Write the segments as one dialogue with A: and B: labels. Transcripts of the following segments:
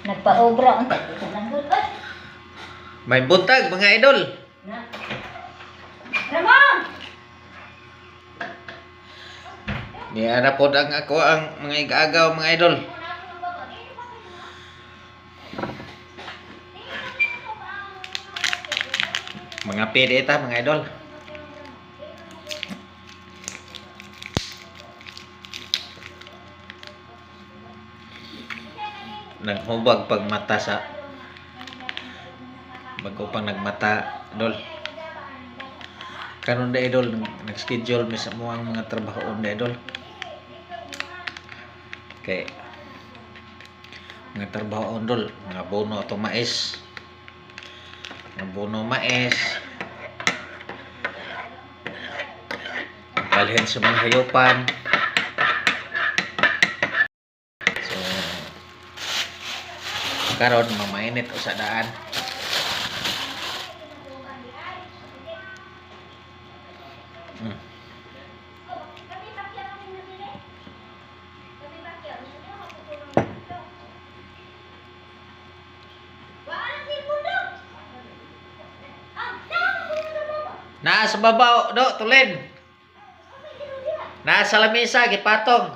A: Nagpa-obra ang tagot.
B: May buntag mga idol.
A: Ramon!
B: Niya na po ang ako ang mga igaagaw mga idol. Mga pede ita mga idol. Naghubag pag mata sa bago pang nagmata idol. Karon da idol nag-schedule mi sa muang mga trabaho da idol. Kay mga trabaho idol, mga bono atong mais. Mga bono mais. Balhin sa mga hayupan. So karon mamainit sa daan. Nasa babaw do tulin. Nasa lamisa gipatong.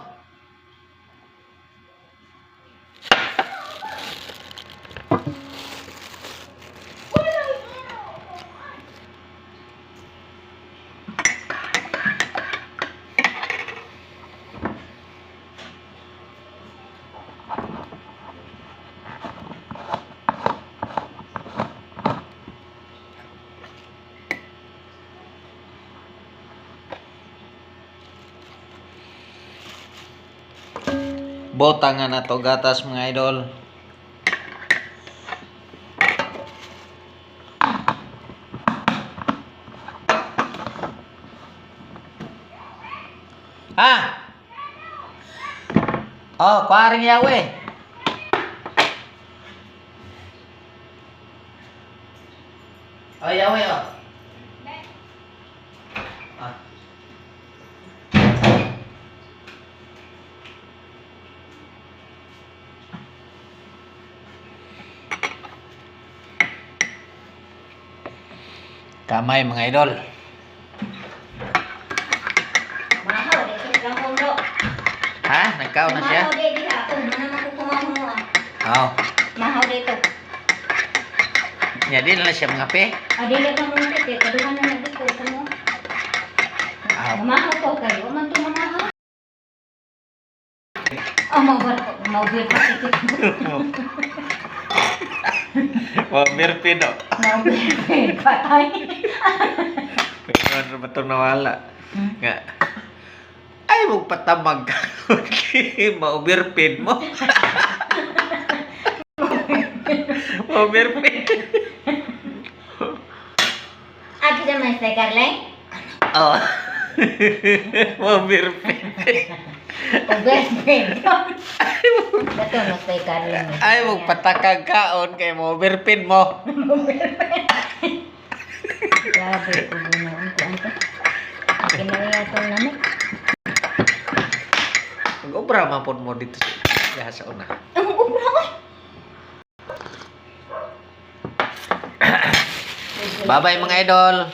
B: Botangan na to gatas mga idol. Ha? Oh, paring yawe. Oh, yawe oh. Ah. Kamay mga idol.
A: Mahaw, dito lang ulo.
B: Ha? Nagkaw na siya?
A: Mahaw dito ha. Kung ano makukumamuha.
B: Oo.
A: Mahaw dito.
B: Nya din na siya mga pe.
A: Dili ka mong titi. Kaduhan na nagdito. Kamo. Mahaw ko kayo. Man ito mamahaw. Maubar pa titi.
B: Birpin o.
A: Maubar patay.
B: Ano ba itong nawala? Nga. Ay, mong patamag ka. Maubirpin mo. Maubirpin.
A: Aquí se me está Carlay.
B: Oo. Maubirpin.
A: Uberpin. Dato mo sa Carlay.
B: Ay, mong patakag kaon kay maubirpin mo.
A: Grabe ko ganoon ko ito. Kinaya itong namin.
B: Mag-obra man po mo dito sa una.
A: Ang ubra ko.
B: Bye-bye mga idol.